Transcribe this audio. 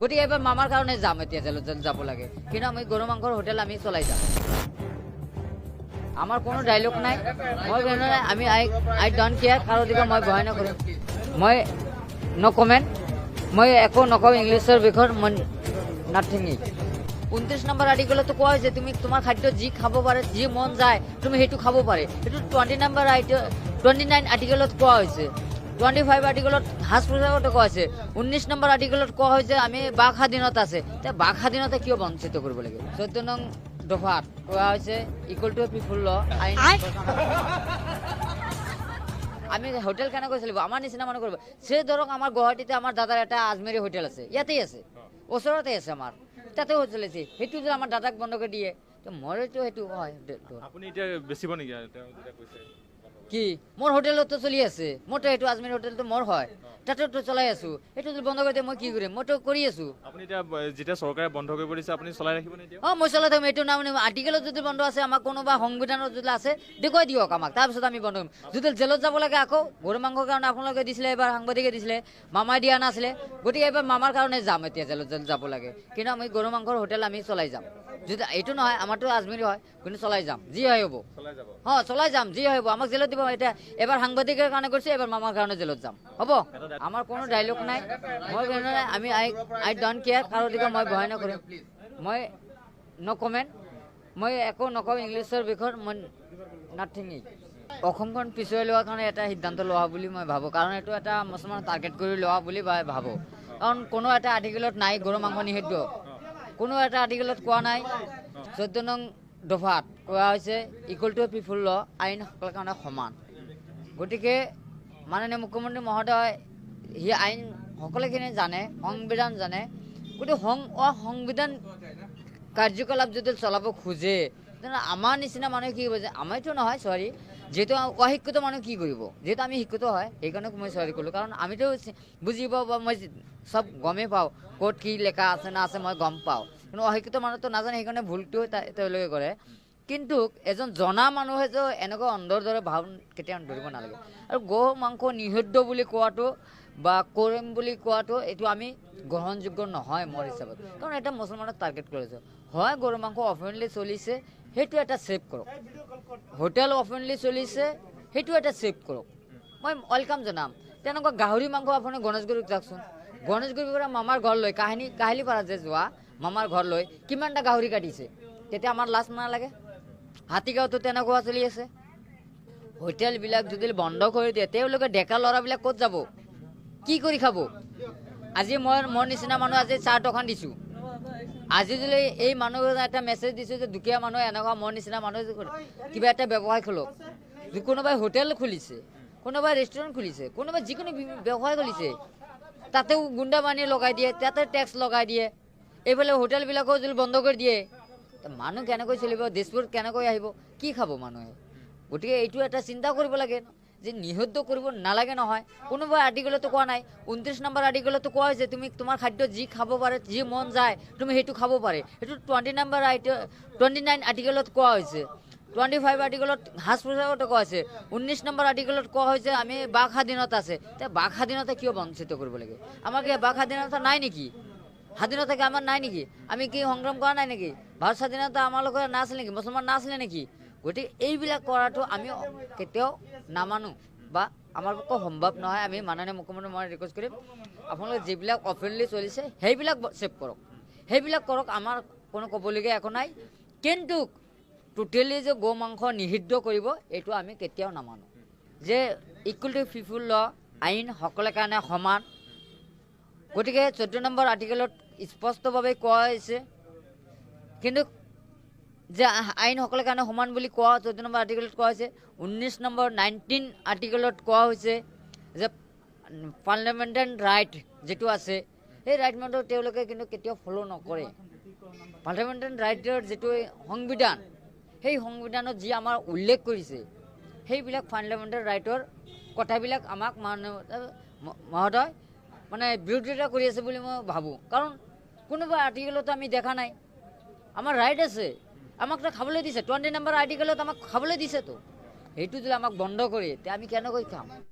গতিকে এবাৰ মামাৰ কাৰণে যাম এতিয়া যাব লাগে কিন্তু আমি গৰু মাংসৰ হোটেল আমি চলাই যাম আমার কোনো ডায়লগ নাই মই আমি আই ডোন্ট কেয়ার কারো দিকে মই ভয় নকৰিম মই নো কমেন্ট মই একো নকওঁ ইংলিছৰ বিষয়ত মই নাথিং 29 নম্বৰ আৰ্টিকেলতো কোৱা হৈছে তুমি তোমাৰ খাদ্য যি খাব পাৰে যি মন যায় তুমি সেইটো খাব পাৰে এটো 20 নম্বৰ 29 আৰ্টিকেলত কোৱা হৈছে 25 আৰ্টিকেলত হাস প্ৰচাৰত কোৱা হৈছে 19 নম্বৰ আৰ্টিকেলত কোৱা হৈছে আমি বাক স্বাধীনতা আছে তে বাক স্বাধীনতা কিয় বঞ্চিত কৰিব লাগে 14 নং দফাত কোৱা হৈছে ইকুয়াল টু পিপল ল আইন আমি হোটেল কেন কৈছিলো আমাৰ নিচিনা মানুহ কৰিব সে ধৰক আমাৰ গুৱাহাটীতে আমাৰ দাদাৰ এটা আজমেৰী হোটেল আছে ইয়াতেই আছে ওচৰতে আছে আমাৰ তাতে চলিছে সেইটো যে আমাৰ দাদাক বন্ধ কৰি দিয়ে তো মৰেতো সেইটো হয় আপুনি এতিয়া বেছিব নেকি তেওঁ যেটা কৈছে কি মোৰ হোটেলতো চলি আছে মোৰতো এইটো আজমেৰী হোটেলটো মোৰ হয় তাতেতো চলাই আছো এইটো যদি বন্ধ কৰি দিয়ে মই কি কৰিম মইতো কৰি আছো আপুনি এতিয়া যেটা চৰকাৰে বন্ধ কৰিব দিছে আপুনি চলাই ৰাখিব নে এতিয়া মই চলাই থাকিম এইটো নাম আৰ্টিকেলত যদি বন্ধ আছে আমাক কোনোবা সংবিধানত যদি আছে দেখুৱাই দিয়ক আমাক তাৰপিছত আমি বন্ধ কৰিম যদি জেলত যাব লাগে আকৌ গৰু মাংসৰ কাৰণে আপোনালোকে দিছিলে এবাৰ সাংবাদিকে দিছিলে মামাই দিয়া নাছিলে গতিকে এবাৰ মামাৰ কাৰণে যাম এতিয়া জেলত যাব লাগে কিন্তু আমি গৰু মাংসৰ হোটেল আমি চলাই যাম যদি এইটো নহয় আমাৰতো আজমেৰী হয় কিন্তু চলাই যাম যি হয় হ'ব চলাই যাম যি হয় হ'ব আমাক জেলত দিব এতিয়া এবাৰ সাংবাদিকৰ কাৰণে কৰিছে এবাৰ মামাৰ কাৰণে জেলত যাম হ'ব আমার কোনো ডায়লগ নাই মই আমি আই ডোন্ট কেয়ার কারো দিকে মই ভয় নকৰিম মই নো কমেন্ট মই একো নকওঁ ইংলিছৰ বিষয়ত মই নাথিং অসমখন পিছুৱাই লোৱাৰ কাৰণে এটা সিদ্ধান্ত লোৱা বুলি মই ভাবোঁ কাৰণ এইটো এটা মুছলমান টাৰ্গেট কৰি লোৱা বুলি ভাবোঁ কাৰণ কোনো এটা আৰ্টিকেলত নাই গৰু মাংস নিষিদ্ধ কোনো এটা আৰ্টিকেলত কোৱা নাই 14 নং দফাত কোৱা হৈছে ইকুয়াল টু পিপল ল আইন সকলৰ কাৰণে সমান গতিকে মাননীয় মুখ্যমন্ত্ৰী মহোদয় সি আইন সকলোখিনি জানে সংবিধান জানে গতিকে সংবিধান কাৰ্যকলাপ যদি চলাব খোজে তেনে আমাৰ নিচিনা মানুহে কি কৰিব যে আমাৰতো নহয় চৰি যেহেতু অশিক্ষিত মানুহ কি কৰিব যেহেতু আমি শিক্ষিত হয় সেইকাৰণে মই চৰি কৰিলোঁ কাৰণ আমিতো বুজি পাওঁ বা মই চব গমেই পাওঁ ক'ত কি লেখা আছে না আছে মই গম পাওঁ কিন্তু অশিক্ষিত মানুহতো নাজানে সেইকাৰণে ভুলটো তেওঁলোকে কৰে কিন্তু এজন জনা মানুহে যে এনেকুৱা অন্ধৰ দৰে ভাৱ কেতিয়াও ধৰিব নালাগে আৰু গো মাংস নিষিদ্ধ বুলি কোৱাটো বা কৰিম বুলি কোৱাটো এইটো আমি গ্ৰহণযোগ্য নহয় মোৰ হিচাপত কাৰণ এটা মুছলমানক টাৰ্গেট কৰিছে হয় গৰু মাংস অফেনলি চলিছে সেইটো এটা ছেভ কৰক হোটেল অফেনলি চলিছে সেইটো এটা ছেভ কৰক মই ৱেলকাম জনাম তেনেকুৱা গাহৰি মাংস আপুনি গণেশগুৰিত যাওকচোন গণেশগুৰিৰ পৰা মামাৰ ঘৰলৈ কাহিলীপাৰা যে যোৱা মামাৰ ঘৰলৈ কিমানটা গাহৰি কাটিছে তেতিয়া আমাৰ লাজ নালাগে হাতীগাঁৱতো তেনেকুৱা চলি আছে হোটেলবিলাক যদি বন্ধ কৰি দিয়ে তেওঁলোকে ডেকা ল'ৰাবিলাক ক'ত যাব কি কৰি খাব আজি মই মোৰ নিচিনা মানুহ আজি চাহ দোকান দিছোঁ আজি যদি এই মানুহ এটা মেছেজ দিছোঁ যে দুখীয়া মানুহ এনেকুৱা মোৰ নিচিনা মানুহ কিবা এটা ব্যৱসায় খোলক কোনোবাই হোটেল খুলিছে কোনোবাই ৰেষ্টুৰেণ্ট খুলিছে কোনোবাই যিকোনো ব্যৱসায় খুলিছে তাতেও গুণ্ডা বানি লগাই দিয়ে তাতে টেক্স লগাই দিয়ে এইফালে হোটেলবিলাকো যদি বন্ধ কৰি দিয়ে মানুহ কেনেকৈ চলিব দেশবোৰ কেনেকৈ আহিব কি খাব মানুহে গতিকে এইটো এটা চিন্তা কৰিব লাগে যে নিষিদ্ধ কৰিব নালাগে নহয় কোনোবা আৰ্টিকেলতো কোৱা নাই 29 নম্বৰ আৰ্টিকেলতো কোৱা হৈছে তুমি তোমাৰ খাদ্য যি খাব পাৰে যি মন যায় তুমি সেইটো খাব পাৰে এইটো 29 আৰ্টিকেলত কোৱা হৈছে 25 আৰ্টিকেলত হাস প্ৰচাৰত কোৱা হৈছে 19 নম্বৰ আৰ্টিকেলত কোৱা হৈছে আমি বাক স্বাধীনতা আছে তে বাক স্বাধীনতা কিয় বঞ্চিত কৰিব লাগে আমাৰ কি বাক স্বাধীনতা নাই নেকি স্বাধীনতা কি আমাৰ নাই নেকি আমি কি সংগ্ৰাম কৰা নাই নেকি ভাৰত স্বাধীনতা আমাৰ লগত নাছিলে নেকি মুছলমান নাছিলে নেকি গতিকে এইবিলাক কৰাটো আমি কেতিয়াও নামানো বা আমাৰ পক্ষে সম্ভৱ নহয় আমি মাননীয় মুখ্যমন্ত্ৰী মই ৰিকুৱেষ্ট কৰিম আপোনালোকে যিবিলাক অফেনলি চলিছে সেইবিলাক ছেভ কৰক আমাৰ কোনো ক'বলগীয়া একো নাই কিন্তু টোটেলি যে গো মাংস নিষিদ্ধ কৰিব এইটো আমি কেতিয়াও নামানো যে ইকুৱেল টু পিপল ল আইন সকলৰ কাৰণে সমান গতিকে 14 নম্বৰ আৰ্টিকেলত স্পষ্টভাৱে কোৱা হৈছে কিন্তু যে আইন সকলৰ কাৰণে সমান বুলি কোৱা 14 নম্বৰ আৰ্টিকেলত কোৱা হৈছে 19 নম্বৰ 19 আৰ্টিকেলত কোৱা হৈছে যে পাৰ্লিয়ামেণ্টাৰী ৰাইট যেটো আছে সেই ৰাইট মতে তেওঁলোকে কিন্তু কেতিয়াও ফলো নকৰে পাৰ্লিয়ামেণ্টাৰী ৰাইটৰ যেটো সংবিধান সেই সংবিধানত যি আমাৰ উল্লেখ কৰিছে সেইবিলাক পাৰ্লিয়ামেণ্টাৰী ৰাইটৰ কথাবিলাক আমাক মহোদয় মানে বিৰোধিতা কৰি আছে বুলি মই ভাবোঁ কাৰণ কোনোবা আৰ্টিকেলতো আমি দেখা নাই আমাৰ ৰাইট আছে আমাক তো খাবলৈ দিছে 20 নম্বৰ আৰ্টিকেলত আমাক খাবলৈ দিছে তো সেইটো যদি আমাক বন্ধ কৰে তে আমি কেনেকৈ খাম